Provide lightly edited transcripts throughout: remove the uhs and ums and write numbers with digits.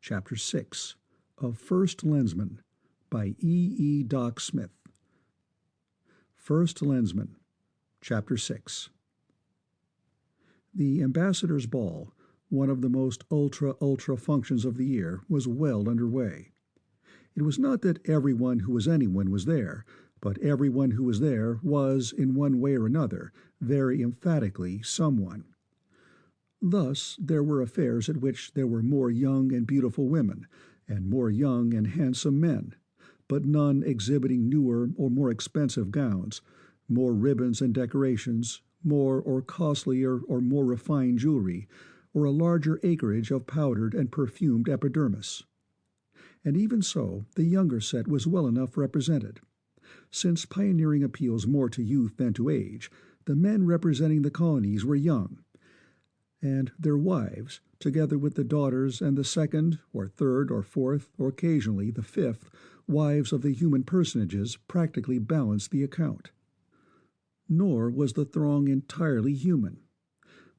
Chapter 6 of First Lensman by E. Doc Smith. First Lensman, Chapter 6. The Ambassador's Ball, one of the most ultra functions of the year, was well under way. It was not that everyone who was anyone was there, but everyone who was there was, in one way or another, very emphatically someone. Thus there were affairs at which there were more young and beautiful women, and more young and handsome men, but none exhibiting newer or more expensive gowns, more ribbons and decorations, more or costlier or more refined jewelry, or a larger acreage of powdered and perfumed epidermis. And even so, the younger set was well enough represented. Since pioneering appeals more to youth than to age, the men representing the colonies were young, and their wives, together with the daughters and the second or third or fourth or occasionally the fifth wives of the human personages, practically balanced the account. Nor was the throng entirely human.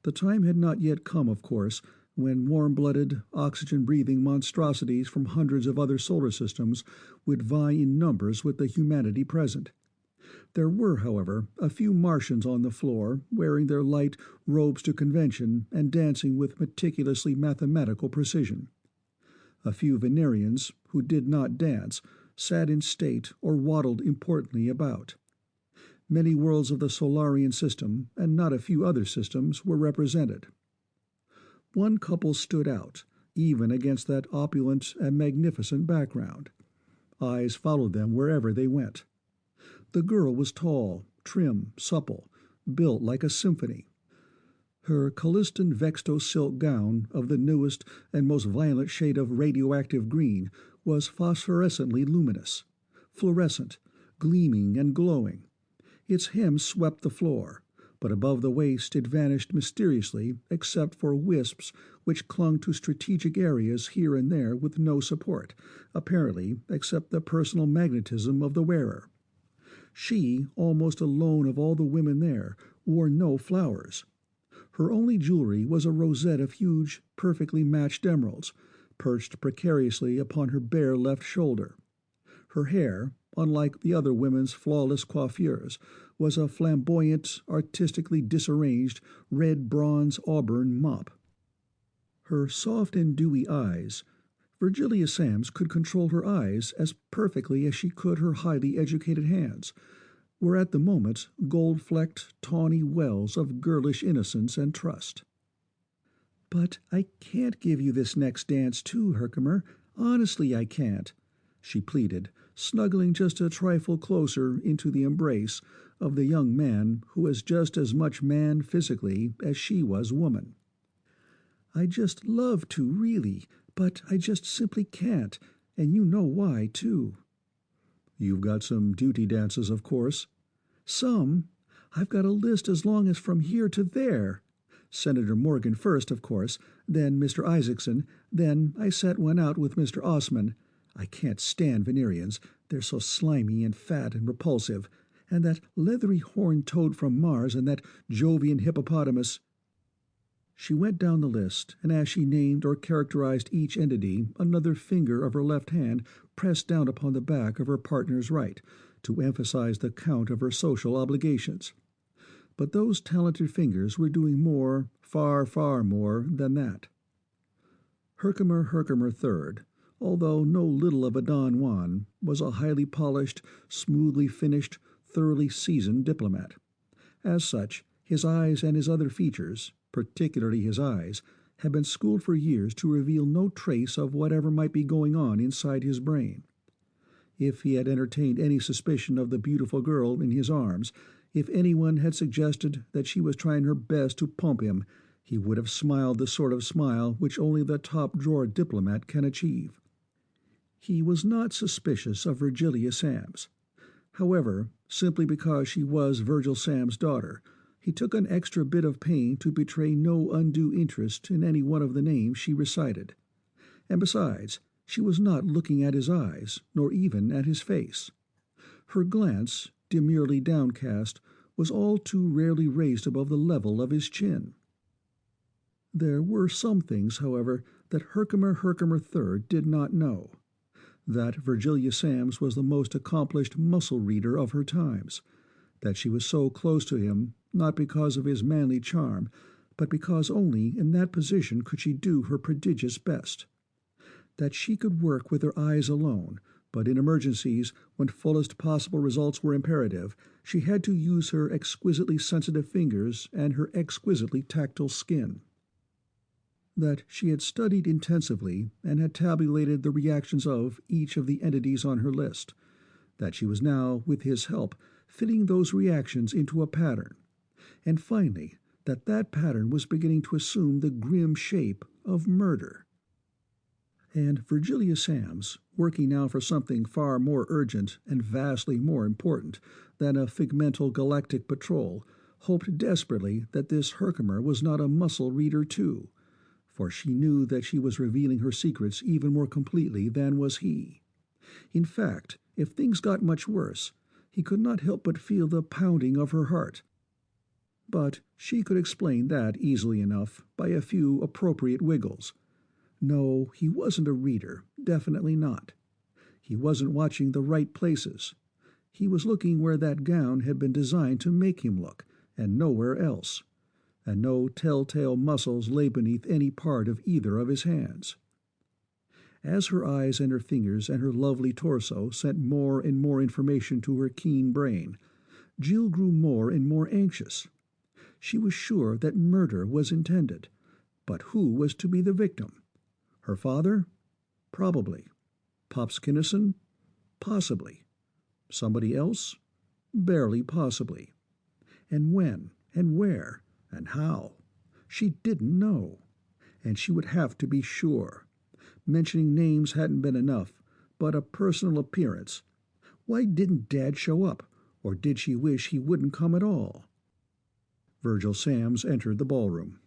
The time had not yet come, of course, when warm-blooded, oxygen-breathing monstrosities from hundreds of other solar systems would vie in numbers with the humanity present. There were, however, a few Martians on the floor, wearing their light robes to convention and dancing with meticulously mathematical precision. A few Venerians, who did not dance, sat in state or waddled importantly about. Many worlds of the Solarian system, and not a few other systems, were represented. One couple stood out, even against that opulent and magnificent background. Eyes followed them wherever they went. The girl was tall, trim, supple, built like a symphony. Her Callistan Vexto silk gown of the newest and most violent shade of radioactive green was phosphorescently luminous, fluorescent, gleaming and glowing. Its hem swept the floor, but above the waist it vanished mysteriously except for wisps which clung to strategic areas here and there with no support, apparently, except the personal magnetism of the wearer. She, almost alone of all the women there, wore no flowers. Her only jewelry was a rosette of huge, perfectly matched emeralds, perched precariously upon her bare left shoulder. Her hair, unlike the other women's flawless coiffures, was a flamboyant, artistically disarranged, red-bronze auburn mop. Her soft and dewy eyes— Virgil Samms could control her eyes as perfectly as she could her highly educated hands— were at the moment gold-flecked, tawny wells of girlish innocence and trust. "But I can't give you this next dance, too, Herkimer. Honestly, I can't," she pleaded, snuggling just a trifle closer into the embrace of the young man who was just as much man physically as she was woman. "I'd just love to, really, but I just simply can't, and you know why, too." "You've got some duty dances, of course." "Some. I've got a list as long as from here to there. Senator Morgan first, of course, then Mr. Isaacson, then I set one out with Mr. Osman. I can't stand Venerians, they're so slimy and fat and repulsive, and that leathery horned toad from Mars and that Jovian hippopotamus—" She went down the list, and as she named or characterized each entity, another finger of her left hand pressed down upon the back of her partner's right, to emphasize the count of her social obligations. But those talented fingers were doing more, far, far more, than that. Herkimer III, although no little of a Don Juan, was a highly polished, smoothly finished, thoroughly seasoned diplomat. As such, his eyes and his other features, particularly his eyes, had been schooled for years to reveal no trace of whatever might be going on inside his brain. If he had entertained any suspicion of the beautiful girl in his arms, if anyone had suggested that she was trying her best to pump him, he would have smiled the sort of smile which only the top-drawer diplomat can achieve. He was not suspicious of Virgilia Samms. However, simply because she was Virgil Samms' daughter, he took an extra bit of pain to betray no undue interest in any one of the names she recited. And besides, she was not looking at his eyes, nor even at his face. Her glance, demurely downcast, was all too rarely raised above the level of his chin. There were some things, however, that Herkimer III did not know, that Virgilia Samms was the most accomplished muscle-reader of her times, that she was so close to him not because of his manly charm, but because only in that position could she do her prodigious best, that she could work with her eyes alone, but in emergencies, when fullest possible results were imperative, she had to use her exquisitely sensitive fingers and her exquisitely tactile skin. That she had studied intensively and had tabulated the reactions of each of the entities on her list, that she was now, with his help, fitting those reactions into a pattern, and finally that that pattern was beginning to assume the grim shape of murder. And Virgilia Samms, working now for something far more urgent and vastly more important than a figmental Galactic Patrol, hoped desperately that this Herkimer was not a muscle reader too, for she knew that she was revealing her secrets even more completely than was he. In fact, if things got much worse, he could not help but feel the pounding of her heart. But she could explain that easily enough by a few appropriate wiggles. No, he wasn't a reader, definitely not. He wasn't watching the right places. He was looking where that gown had been designed to make him look, and nowhere else. And no telltale muscles lay beneath any part of either of his hands. As her eyes and her fingers and her lovely torso sent more and more information to her keen brain, Jill grew more and more anxious. She was sure that murder was intended, but who was to be the victim? Her father? Probably. Pops Kinnison? Possibly. Somebody else? Barely possibly. And when, and where, and how? She didn't know. And she would have to be sure. Mentioning names hadn't been enough, but a personal appearance. Why didn't Dad show up, or did she wish he wouldn't come at all? Virgil Samms entered the ballroom.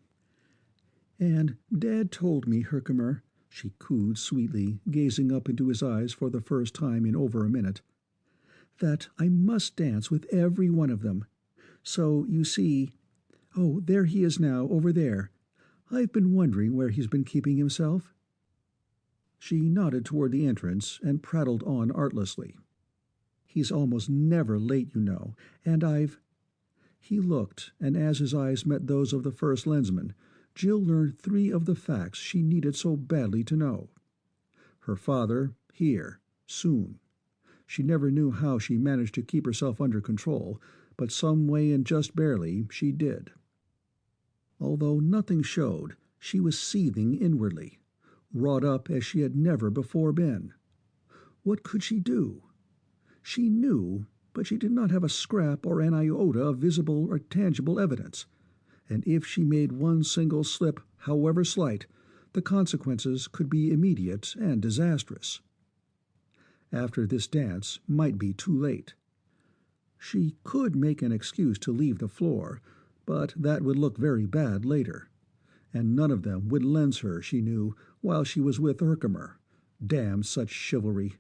"And Dad told me, Herkimer," she cooed sweetly, gazing up into his eyes for the first time in over a minute, "that I must dance with every one of them. So, you see— Oh, there he is now, over there. I've been wondering where he's been keeping himself." She nodded toward the entrance and prattled on artlessly. "He's almost never late, you know, and I've—" He looked, and as his eyes met those of the First Lensman, Jill learned 3 of the facts she needed so badly to know. Her father, here, soon. She never knew how she managed to keep herself under control, but some way and just barely she did. Although nothing showed, she was seething inwardly, wrought up as she had never before been. What could she do? She knew, but she did not have a scrap or an iota of visible or tangible evidence, and if she made one single slip, however slight, the consequences could be immediate and disastrous. After this dance might be too late. She could make an excuse to leave the floor, but that would look very bad later, and none of them would lens her, she knew, while she was with Herkimer. Damn such chivalry!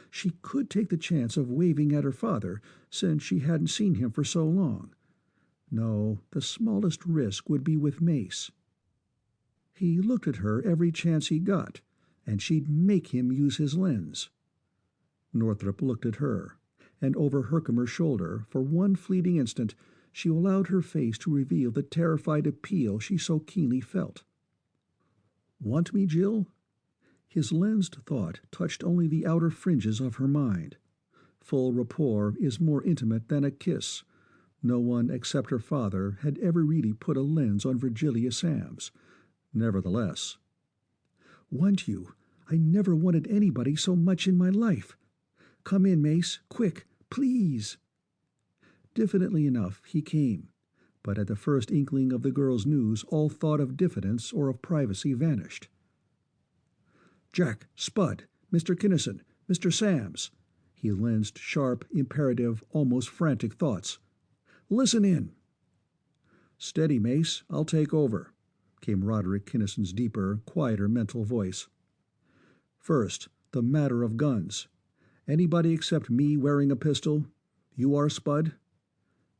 She could take the chance of waving at her father, since she hadn't seen him for so long. No, the smallest risk would be with Mace. He looked at her every chance he got, and she'd make him use his lens. Northrop looked at her, and over Herkimer's shoulder, for one fleeting instant, she allowed her face to reveal the terrified appeal she so keenly felt. "Want me, Jill?" His lensed thought touched only the outer fringes of her mind. Full rapport is more intimate than a kiss. No one except her father had ever really put a lens on Virgilia Samms. Nevertheless. "Want you? I never wanted anybody so much in my life. Come in, Mace, quick, please." Diffidently enough, he came, but at the first inkling of the girl's news all thought of diffidence or of privacy vanished. "Jack, Spud, Mr. Kinnison, Mr. Samms," he lensed sharp, imperative, almost frantic thoughts. "Listen in." "Steady, Mace, I'll take over," came Roderick Kinnison's deeper, quieter mental voice. "First, the matter of guns. Anybody except me wearing a pistol? You are, Spud?"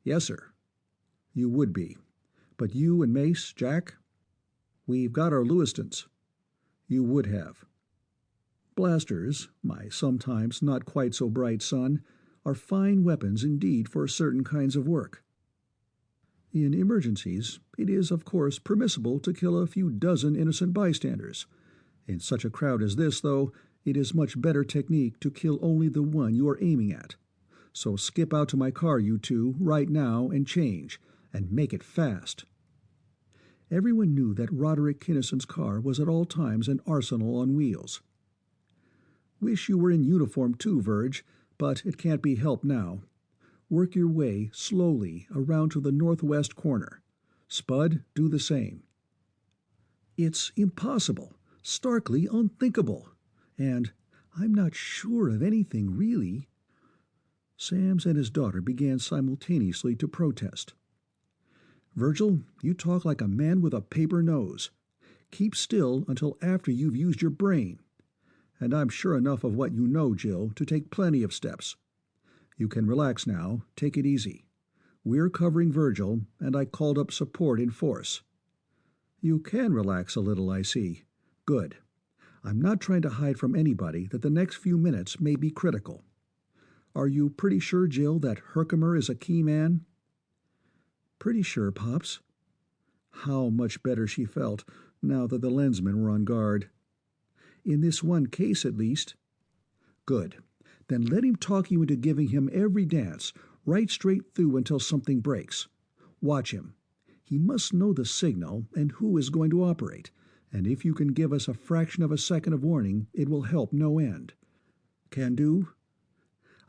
"Yes, sir." "You would be. But you and Mace, Jack?" "We've got our Lewistons." You would have. Blasters, my sometimes not quite so bright son, are fine weapons indeed for certain kinds of work. In emergencies, it is of course permissible to kill a few dozen innocent bystanders. In such a crowd as this, though, it is much better technique to kill only the one you are aiming at. So skip out to my car, you two, right now, and change, and make it fast. Everyone knew that Roderick Kinnison's car was at all times an arsenal on wheels. Wish you were in uniform too, Virg, but it can't be helped now. Work your way slowly around to the northwest corner. Spud, do the same. It's impossible, starkly unthinkable, and I'm not sure of anything really. Samms and his daughter began simultaneously to protest. Virgil, you talk like a man with a paper nose. Keep still until after you've used your brain. And I'm sure enough of what you know, Jill, to take plenty of steps. You can relax now, take it easy. We're covering Virgil, and I called up support in force. You can relax a little, I see. Good. I'm not trying to hide from anybody that the next few minutes may be critical. Are you pretty sure, Jill, that Herkimer is a key man? Pretty sure, Pops. How much better she felt, now that the lensmen were on guard. In this one case, at least. Good. Then let him talk you into giving him every dance, right straight through until something breaks. Watch him. He must know the signal and who is going to operate, and if you can give us a fraction of a second of warning, it will help no end. Can do?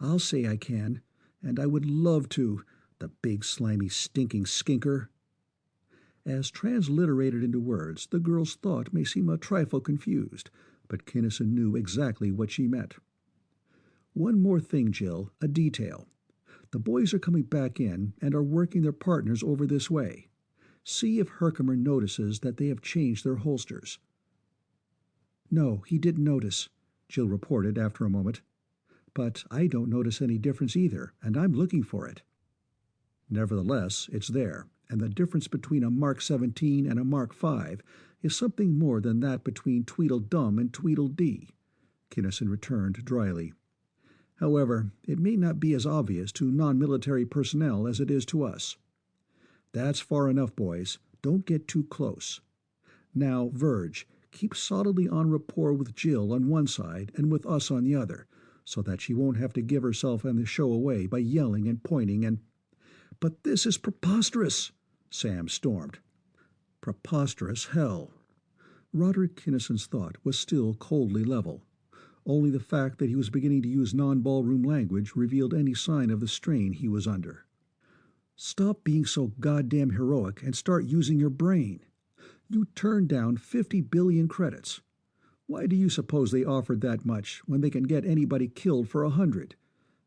I'll say I can, and I would love to, the big, slimy, stinking skinker. As transliterated into words, the girl's thought may seem a trifle confused, but Kinnison knew exactly what she meant. One more thing, Jill, a detail. The boys are coming back in and are working their partners over this way. See if Herkimer notices that they have changed their holsters. No, he didn't notice, Jill reported after a moment. But I don't notice any difference either, and I'm looking for it. Nevertheless, it's there, and the difference between a Mark 17 and a Mark 5 is something more than that between Tweedledum and Tweedledee, Kinnison returned dryly. However, it may not be as obvious to non-military personnel as it is to us. That's far enough, boys. Don't get too close. Now, Virg, keep solidly on rapport with Jill on one side and with us on the other, so that she won't have to give herself and the show away by yelling and pointing and— But this is preposterous, Sam stormed. Preposterous hell. Roderick Kinnison's thought was still coldly level. Only the fact that he was beginning to use non-ballroom language revealed any sign of the strain he was under. Stop being so goddamn heroic and start using your brain. You turned down 50 billion credits. Why do you suppose they offered that much when they can get anybody killed for 100?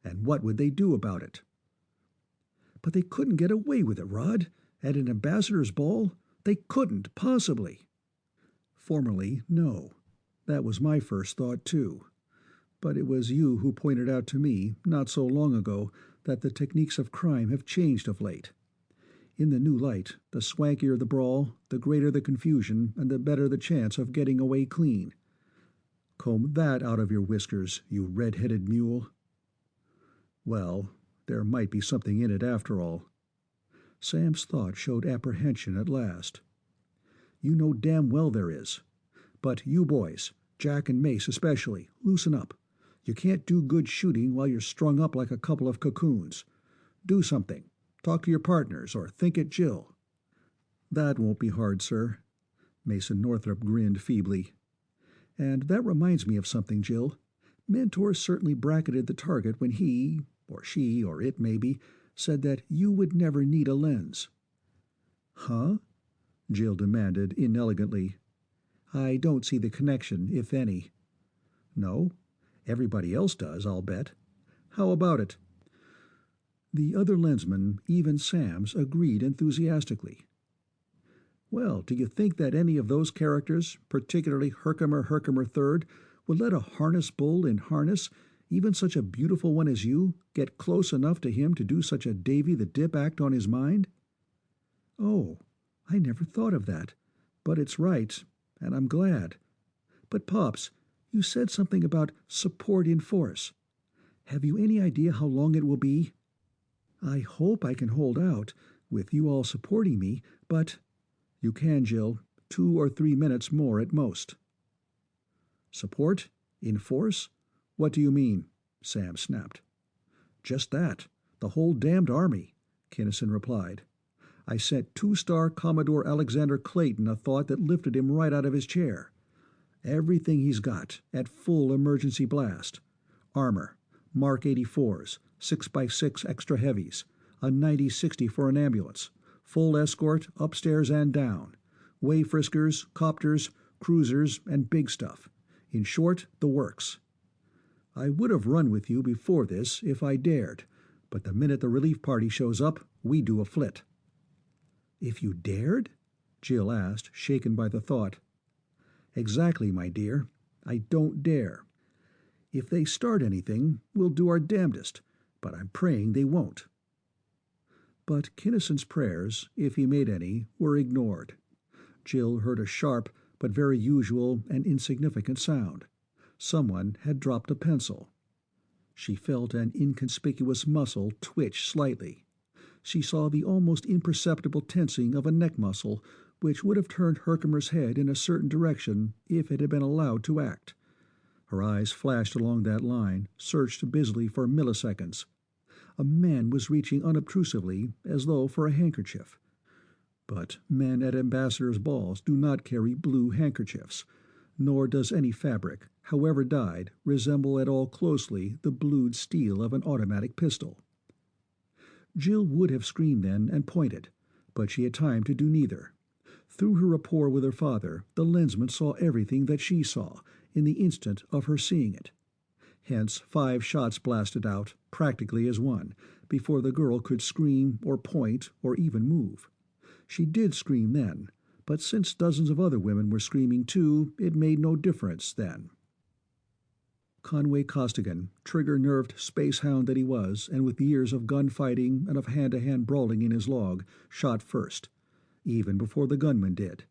And what would they do about it? But they couldn't get away with it, Rod. At an ambassador's ball, they couldn't possibly. Formerly, no. That was my first thought, too. But it was you who pointed out to me, not so long ago, that the techniques of crime have changed of late. In the new light, the swankier the brawl, the greater the confusion, and the better the chance of getting away clean. Comb that out of your whiskers, you red-headed mule. Well, there might be something in it after all. Sam's thought showed apprehension at last. You know damn well there is. But you boys, Jack and Mace especially, loosen up. You can't do good shooting while you're strung up like a couple of cocoons. Do something. Talk to your partners, or think at Jill. That won't be hard, sir. Mason Northrop grinned feebly. And that reminds me of something, Jill. Mentor certainly bracketed the target when he, or she, or it maybe, said that you would never need a lens. Huh? Jill demanded inelegantly. I don't see the connection, if any. No? Everybody else does, I'll bet. How about it? The other lensmen, even Samms, agreed enthusiastically. Well, do you think that any of those characters, particularly Herkimer III, would let a harness bull in harness, even such a beautiful one as you, get close enough to him to do such a Davy the Dip act on his mind? Oh, I never thought of that. But it's right, and I'm glad. But, Pops, you said something about support in force. Have you any idea how long it will be? I hope I can hold out, with you all supporting me, but— You can, Jill. 2 or 3 minutes more at most. Support? In force? What do you mean? Sam snapped. Just that. The whole damned army, Kinnison replied. I sent 2-star Commodore Alexander Clayton a thought that lifted him right out of his chair. Everything he's got, at full emergency blast. Armor, Mark 84s, 6x6 extra heavies, a 90-60 for an ambulance, full escort upstairs and down, way-friskers, copters, cruisers, and big stuff. In short, the works. I would have run with you before this if I dared, but the minute the relief party shows up, we do a flit. If you dared? Jill asked, shaken by the thought. Exactly, my dear. I don't dare. If they start anything, we'll do our damnedest, but I'm praying they won't. But Kinnison's prayers, if he made any, were ignored. Jill heard a sharp but very usual and insignificant sound. Someone had dropped a pencil. She felt an inconspicuous muscle twitch slightly. She saw the almost imperceptible tensing of a neck muscle, which would have turned Herkimer's head in a certain direction if it had been allowed to act. Her eyes flashed along that line, searched busily for milliseconds. A man was reaching unobtrusively, as though for a handkerchief. But men at ambassadors' balls do not carry blue handkerchiefs, nor does any fabric, however dyed, resemble at all closely the blued steel of an automatic pistol. Jill would have screamed then and pointed, but she had time to do neither. Through her rapport with her father, the lensman saw everything that she saw, in the instant of her seeing it. Hence 5 shots blasted out, practically as one, before the girl could scream or point or even move. She did scream then, but since dozens of other women were screaming too, it made no difference then. Conway Costigan, trigger-nerved space hound that he was, and with years of gunfighting and of hand-to-hand brawling in his log, shot first, even before the gunman did.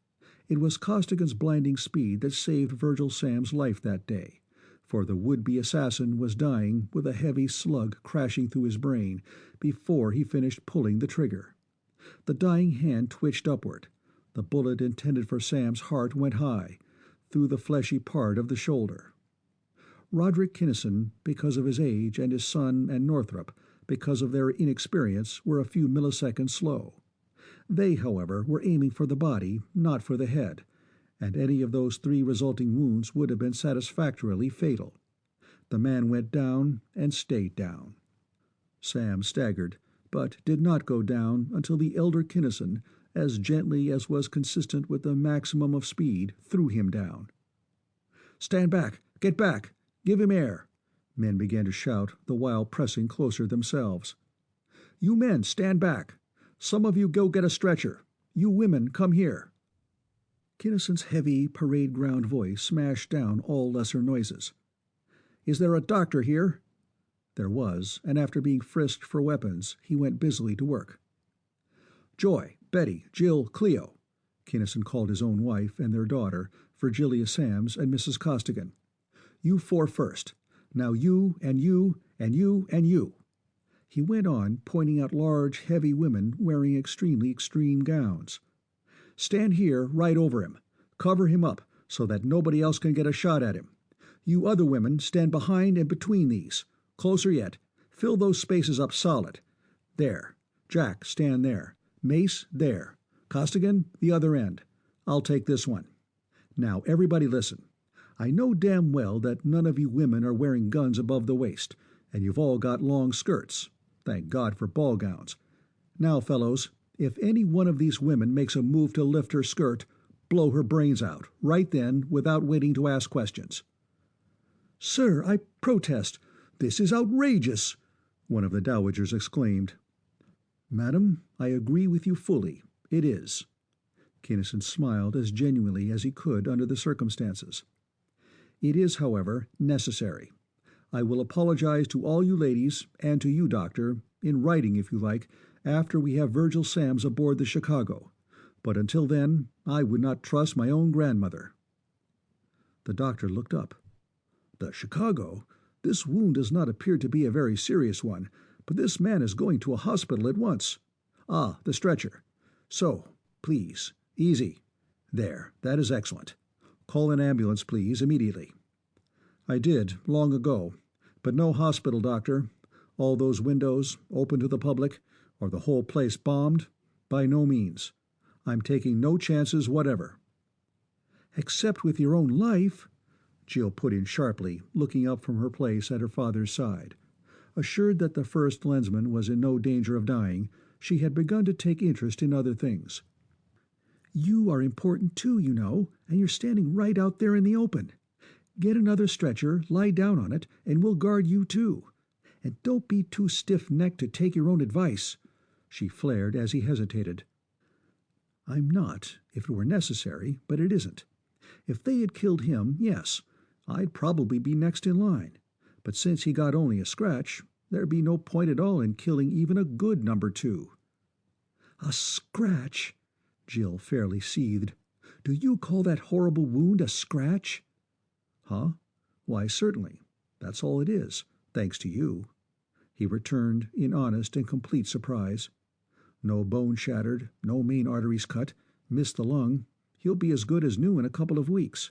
It was Costigan's blinding speed that saved Virgil Samms' life that day, for the would-be assassin was dying with a heavy slug crashing through his brain before he finished pulling the trigger. The dying hand twitched upward. The bullet intended for Sam's heart went high, through the fleshy part of the shoulder. Roderick Kinnison, because of his age, and his son and Northrop, because of their inexperience, were a few milliseconds slow. They, however, were aiming for the body, not for the head, and any of those 3 resulting wounds would have been satisfactorily fatal. The man went down and stayed down. Sam staggered, but did not go down until the elder Kinnison, as gently as was consistent with the maximum of speed, threw him down. "Stand back! Get back! Give him air!" Men began to shout, the while pressing closer themselves. "You men, stand back! Some of you go get a stretcher. You women, come here." Kinnison's heavy, parade-ground voice smashed down all lesser noises. "Is there a doctor here?" There was, and after being frisked for weapons, he went busily to work. "Joy, Betty, Jill, Cleo," Kinnison called his own wife and their daughter, Virgilia Samms and Mrs. Costigan. "You 4 first. Now you, and you, and you, and you." He went on, pointing out large, heavy women wearing extremely extreme gowns. "Stand here, right over him. Cover him up, so that nobody else can get a shot at him. You other women stand behind and between these. Closer yet. Fill those spaces up solid. There. Jack, stand there. Mace, there. Costigan, the other end. I'll take this one. Now, everybody listen. I know damn well that none of you women are wearing guns above the waist, and you've all got long skirts. Thank God for ball gowns. Now, fellows, if any one of these women makes a move to lift her skirt, blow her brains out, right then, without waiting to ask questions." "Sir, I protest. This is outrageous," one of the dowagers exclaimed. "Madam, I agree with you fully. It is." Kinnison smiled as genuinely as he could under the circumstances. "It is, however, necessary. I will apologize to all you ladies, and to you, Doctor, in writing if you like, after we have Virgil Samms aboard the Chicago. But until then, I would not trust my own grandmother." The doctor looked up. "The Chicago? This wound does not appear to be a very serious one, but this man is going to a hospital at once. Ah, the stretcher. So, please, easy. There, that is excellent. Call an ambulance, please, immediately." "I did, long ago. But no hospital, doctor. All those windows, open to the public, or the whole place bombed? By no means. I'm taking no chances whatever." "Except with your own life," Jill put in sharply, looking up from her place at her father's side. Assured that the First Lensman was in no danger of dying, she had begun to take interest in other things. "You are important too, you know, and you're standing right out there in the open. Get another stretcher, lie down on it, and we'll guard you too. And don't be too stiff-necked to take your own advice," she flared as he hesitated. "I'm not, if it were necessary, but it isn't. If they had killed him, yes, I'd probably be next in line. But since he got only a scratch, there'd be no point at all in killing even a good number 2. "A scratch?" Jill fairly seethed. "Do you call that horrible wound a scratch?" "Huh? Why, certainly. That's all it is, thanks to you," he returned in honest and complete surprise. "No bone shattered, no main arteries cut, missed the lung. He'll be as good as new in a couple of weeks."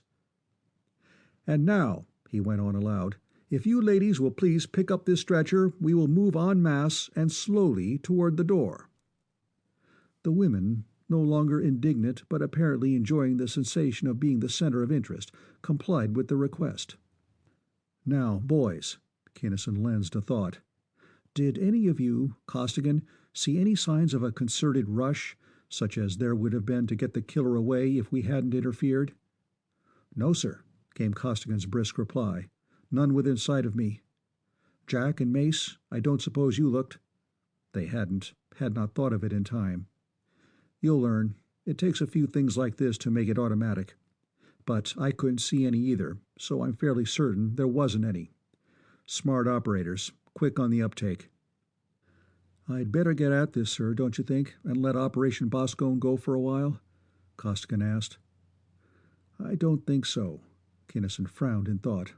"And now," he went on aloud, "if you ladies will please pick up this stretcher, we will move en masse and slowly toward the door." The women, no longer indignant but apparently enjoying the sensation of being the center of interest, complied with the request. "Now, boys," Kinnison lensed a thought, "did any of you, Costigan, see any signs of a concerted rush, such as there would have been to get the killer away if we hadn't interfered?" "No, sir," came Costigan's brisk reply. "None within sight of me." "Jack and Mace, I don't suppose you looked?" They had not thought of it in time. "You'll learn. It takes a few things like this to make it automatic. But I couldn't see any either, so I'm fairly certain there wasn't any. Smart operators, quick on the uptake." "I'd better get at this, sir, don't you think, and let Operation Boscone go for a while?" Costigan asked. "I don't think so." Kinnison frowned in thought.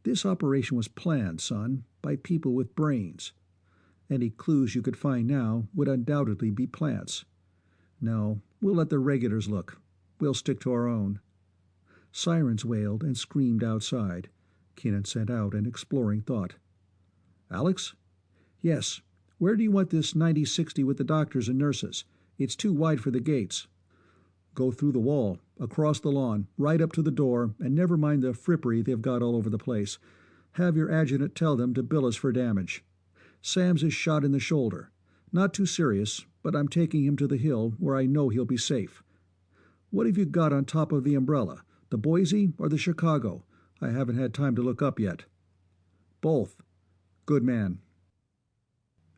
"This operation was planned, son, by people with brains. Any clues you could find now would undoubtedly be plants. No, we'll let the regulars look. We'll stick to our own." Sirens wailed and screamed outside. Kinnan sent out an exploring thought. "Alex?" "Yes. Where do you want this 90-60 with the doctors and nurses? It's too wide for the gates." "Go through the wall, across the lawn, right up to the door, and never mind the frippery they've got all over the place. Have your adjutant tell them to bill us for damage. Samms is shot in the shoulder. Not too serious, but I'm taking him to the hill where I know he'll be safe. What have you got on top of the umbrella, the Boise or the Chicago? I haven't had time to look up yet." "Both." "Good man."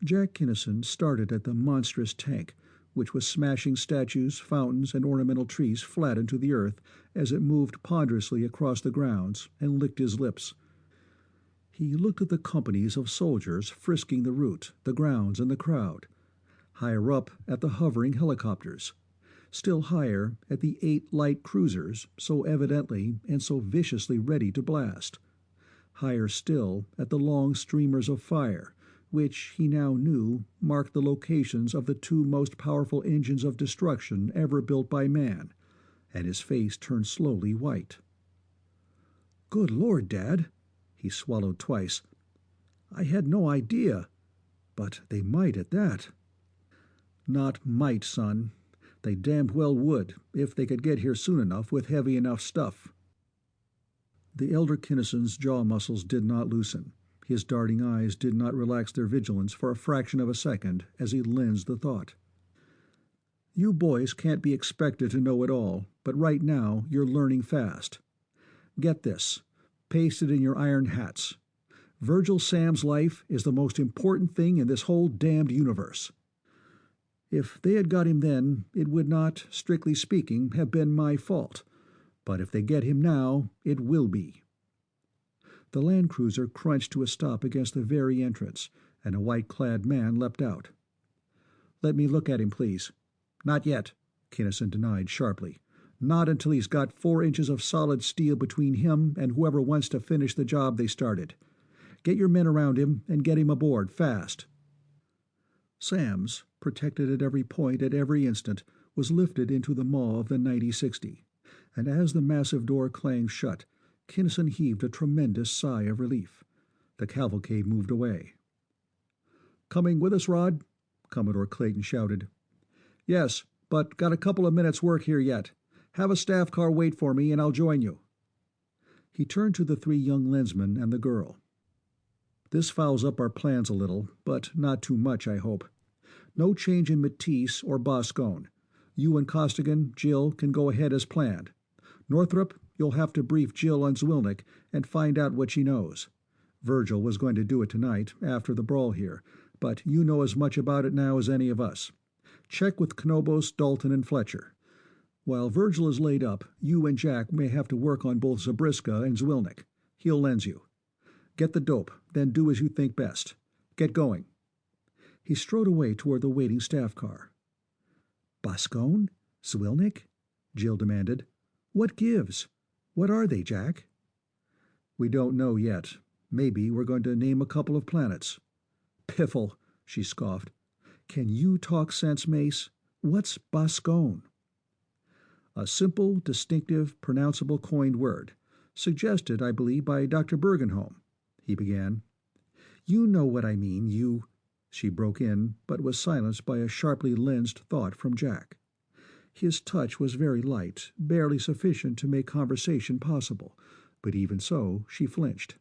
Jack Kinnison started at the monstrous tank, which was smashing statues, fountains, and ornamental trees flat into the earth as it moved ponderously across the grounds, and licked his lips. He looked at the companies of soldiers frisking the route, the grounds, and the crowd. Higher up at the hovering helicopters. Still higher at the 8 light cruisers, so evidently and so viciously ready to blast. Higher still at the long streamers of fire, which he now knew marked the locations of the 2 most powerful engines of destruction ever built by man, and his face turned slowly white. "Good Lord, Dad!" He swallowed twice. "I had no idea. But they might at that." "Not might, son. They damned well would, if they could get here soon enough with heavy enough stuff." The elder Kinnison's jaw muscles did not loosen. His darting eyes did not relax their vigilance for a fraction of a second as he lensed the thought. "You boys can't be expected to know it all, but right now you're learning fast. Get this. Paste it in your iron hats. Virgil Samms' life is the most important thing in this whole damned universe. If they had got him then, it would not, strictly speaking, have been my fault. But if they get him now, it will be." The Land Cruiser crunched to a stop against the very entrance, and a white-clad man leapt out. "Let me look at him, please." "Not yet," Kinnison denied sharply. Not until he's got 4 inches of solid steel between him and whoever wants to finish the job they started. Get your men around him and get him aboard, fast." Samms, protected at every point at every instant, was lifted into the maw of the 9060, and as the massive door clanged shut, Kinnison heaved a tremendous sigh of relief. The cavalcade moved away. "Coming with us, Rod?" Commodore Clayton shouted. "Yes, but got a couple of minutes' work here yet. Have a staff car wait for me, and I'll join you." He turned to the 3 young lensmen and the girl. "This fouls up our plans a little, but not too much, I hope. No change in Matisse or Boscone. You and Costigan, Jill, can go ahead as planned. Northrop, you'll have to brief Jill on Zwilnik and find out what she knows. Virgil was going to do it tonight, after the brawl here, but you know as much about it now as any of us. Check with Knobos, Dalton, and Fletcher. While Virgil is laid up, you and Jack may have to work on both Zabrisca and Zwilnik. He'll lens you. Get the dope, then do as you think best. Get going." He strode away toward the waiting staff car. "Boscone? Zwilnik?" Jill demanded. "What gives? What are they, Jack?" "We don't know yet. Maybe we're going to name a couple of planets." "Piffle," she scoffed. "Can you talk sense, Mace? What's Boscone?" "A simple, distinctive, pronounceable coined word, suggested, I believe, by Dr. Bergenholm," he began. "You know what I mean, you—" She broke in, but was silenced by a sharply lensed thought from Jack. His touch was very light, barely sufficient to make conversation possible, but even so she flinched.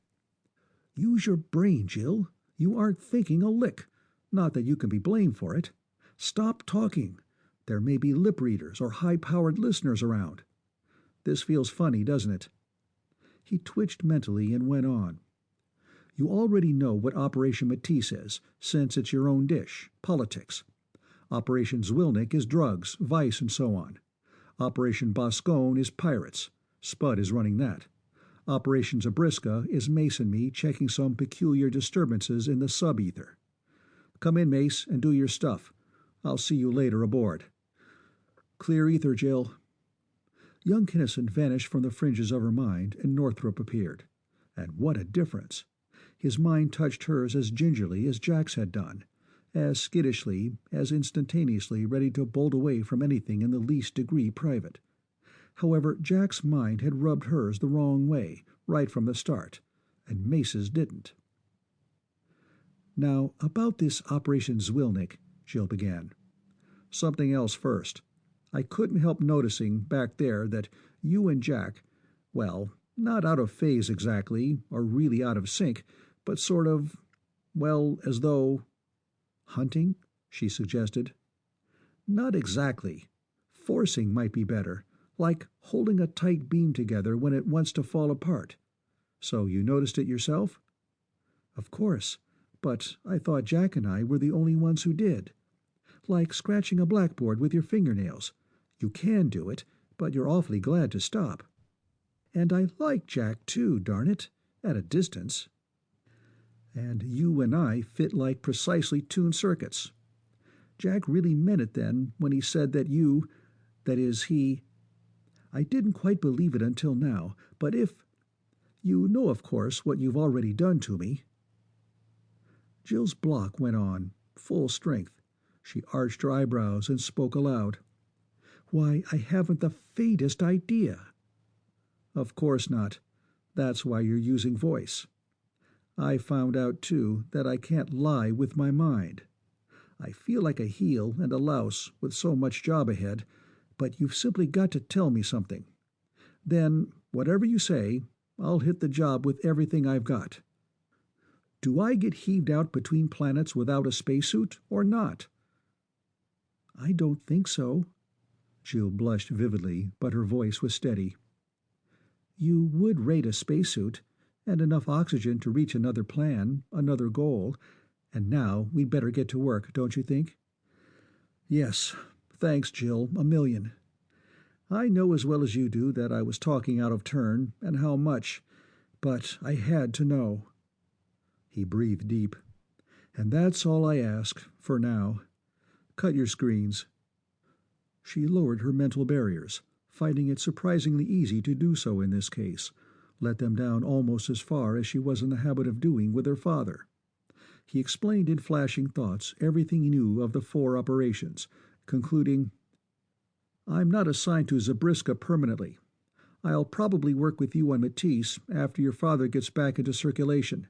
"Use your brain, Jill. You aren't thinking a lick. Not that you can be blamed for it. Stop talking. There may be lip readers or high-powered listeners around. This feels funny, doesn't it?" He twitched mentally and went on. "You already know what Operation Matisse is, since it's your own dish, politics. Operation Zwilnik is drugs, vice, and so on. Operation Boscone is pirates. Spud is running that. Operation Zabrisca is Mace and me checking some peculiar disturbances in the sub-ether. Come in, Mace, and do your stuff. I'll see you later aboard." "Clear ether, Jill." Young Kinnison vanished from the fringes of her mind, and Northrop appeared. And what a difference! His mind touched hers as gingerly as Jack's had done, as skittishly, as instantaneously ready to bolt away from anything in the least degree private. However, Jack's mind had rubbed hers the wrong way, right from the start, and Mace's didn't. "Now, about this Operation Zwilnik," Jill began. "Something else first. I couldn't help noticing, back there, that you and Jack, well, not out of phase exactly, or really out of sync, but sort of, well, as though—" "Hunting?" she suggested. "Not exactly. Forcing might be better, like holding a tight beam together when it wants to fall apart. So you noticed it yourself?" "Of course, but I thought Jack and I were the only ones who did. Like scratching a blackboard with your fingernails. You can do it, but you're awfully glad to stop. And I like Jack, too, darn it, at a distance. And you and I fit like precisely tuned circuits. Jack really meant it then when he said that that is, I didn't quite believe it until now, but you know, of course, what you've already done to me." Jill's block went on, full strength. She arched her eyebrows and spoke aloud. "Why, I haven't the faintest idea." "Of course not. That's why you're using voice. I found out, too, that I can't lie with my mind. I feel like a heel and a louse with so much job ahead, but you've simply got to tell me something. Then, whatever you say, I'll hit the job with everything I've got. Do I get heaved out between planets without a spacesuit, or not?" "I don't think so." Jill blushed vividly, but her voice was steady. "You would rate a spacesuit, and enough oxygen to reach another plan, another goal, and now we'd better get to work, don't you think?" "Yes. Thanks, Jill, a million. I know as well as you do that I was talking out of turn, and how much, but I had to know." He breathed deep. "And that's all I ask, for now. Cut your screens." She lowered her mental barriers, finding it surprisingly easy to do so in this case, let them down almost as far as she was in the habit of doing with her father. He explained in flashing thoughts everything he knew of the 4 operations, concluding, "I'm not assigned to Zabrisca permanently. I'll probably work with you on Matisse after your father gets back into circulation.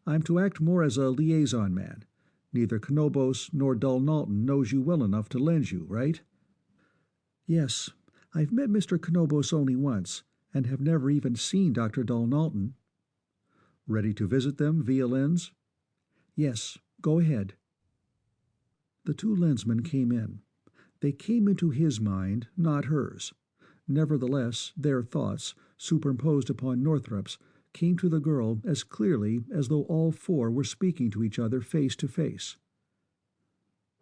I'm to act more as a liaison man. Neither Knobos nor Dalnalton knows you well enough to lend you, right?" "Yes. I've met Mr. Knobos only once, and have never even seen Dr. Dalnalton." "Ready to visit them via lens?" "Yes. Go ahead." The 2 lensmen came in. They came into his mind, not hers. Nevertheless, their thoughts, superimposed upon Northrup's, came to the girl as clearly as though all 4 were speaking to each other face to face.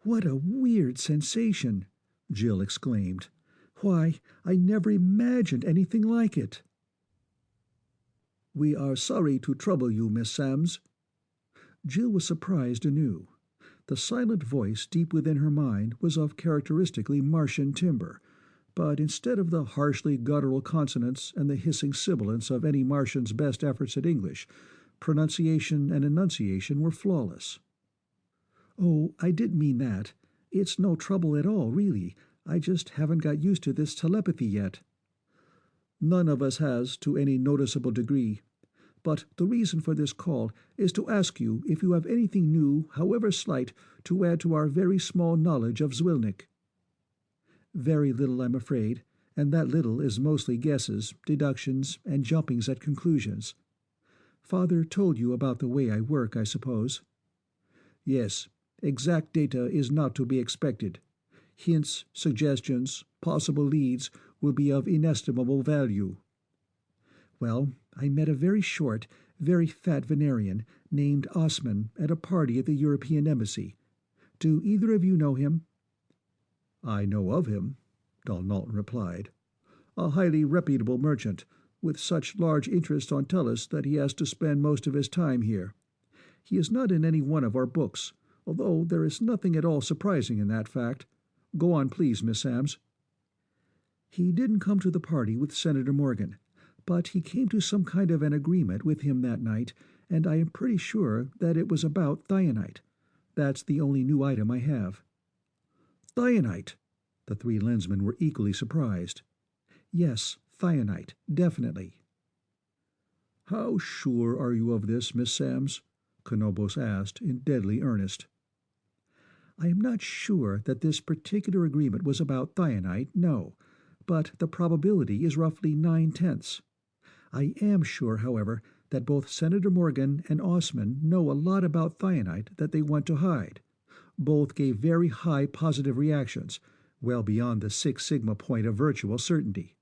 "What a weird sensation!" Jill exclaimed. "Why, I never imagined anything like it." "We are sorry to trouble you, Miss Samms." Jill was surprised anew. The silent voice deep within her mind was of characteristically Martian timbre, but instead of the harshly guttural consonants and the hissing sibilants of any Martian's best efforts at English, pronunciation and enunciation were flawless. "Oh, I didn't mean that. It's no trouble at all, really. I just haven't got used to this telepathy yet." "None of us has, to any noticeable degree. But the reason for this call is to ask you if you have anything new, however slight, to add to our very small knowledge of Zwilnik." "Very little, I'm afraid, and that little is mostly guesses, deductions, and jumpings at conclusions. Father told you about the way I work, I suppose?" "Yes. Exact data is not to be expected. Hints, suggestions, possible leads will be of inestimable value." "Well, I met a very short, very fat Venerian named Osman at a party at the European Embassy. Do either of you know him?" "I know of him," Dalnalton replied. "A highly reputable merchant, with such large interests on Tellus that he has to spend most of his time here. He is not in any one of our books, although there is nothing at all surprising in that fact. Go on, please, Miss Samms." "He didn't come to the party with Senator Morgan, but he came to some kind of an agreement with him that night, and I am pretty sure that it was about thionite. That's the only new item I have." "Thionite?" The 3 lensmen were equally surprised. "Yes, thionite, definitely." "How sure are you of this, Miss Samms?" Knobos asked, in deadly earnest. "I am not sure that this particular agreement was about thionite, no, but the probability is roughly 9/10. I am sure, however, that both Senator Morgan and Osman know a lot about thionite that they want to hide. Both gave very high positive reactions, well beyond the 6 sigma point of virtual certainty."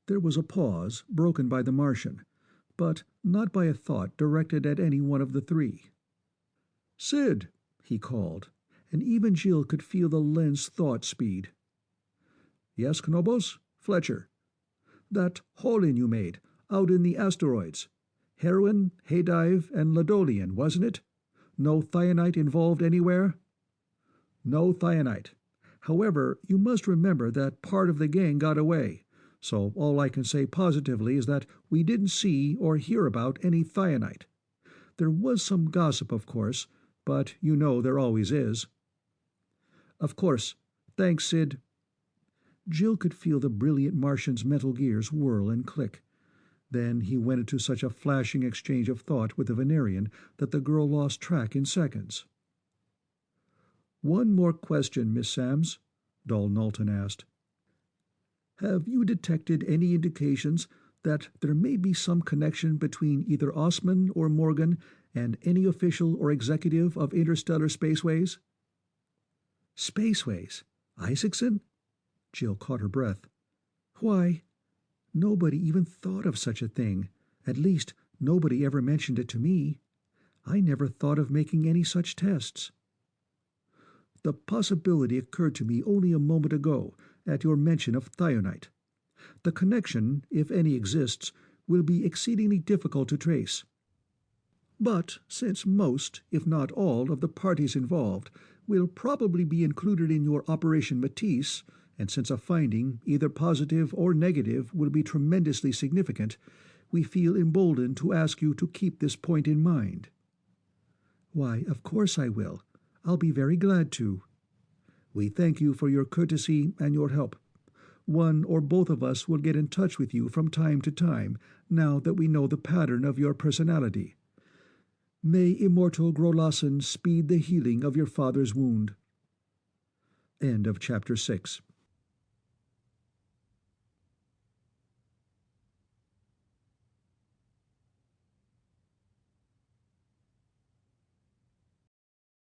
There was a pause, broken by the Martian, but not by a thought directed at any one of the 3. "Sid!" he called, and even Jill could feel the lens thought speed. "Yes, Knobos? Fletcher. That haul-in you made, out in the asteroids. Heroin, Haydive, and Ladolian, wasn't it? No thionite involved anywhere?" "No thionite. However, you must remember that part of the gang got away, so all I can say positively is that we didn't see or hear about any thionite. There was some gossip, of course, but you know there always is." "Of course. Thanks, Sid." Jill could feel the brilliant Martian's mental gears whirl and click. Then he went into such a flashing exchange of thought with the Venerian that the girl lost track in seconds. "One more question, Miss Samms," Dalnalton asked. "Have you detected any indications that there may be some connection between either Osman or Morgan and any official or executive of Interstellar Spaceways?" "Spaceways? Isaacson?" Jill caught her breath. "Why, nobody even thought of such a thing. At least, nobody ever mentioned it to me. I never thought of making any such tests." "The possibility occurred to me only a moment ago, at your mention of thionite. The connection, if any exists, will be exceedingly difficult to trace. But since most, if not all, of the parties involved will probably be included in your Operation Matisse, and since a finding, either positive or negative, will be tremendously significant, we feel emboldened to ask you to keep this point in mind." "Why, of course I will. I'll be very glad to." "We thank you for your courtesy and your help. One or both of us will get in touch with you from time to time, now that we know the pattern of your personality. May immortal Grolassen speed the healing of your father's wound." End of Chapter 6.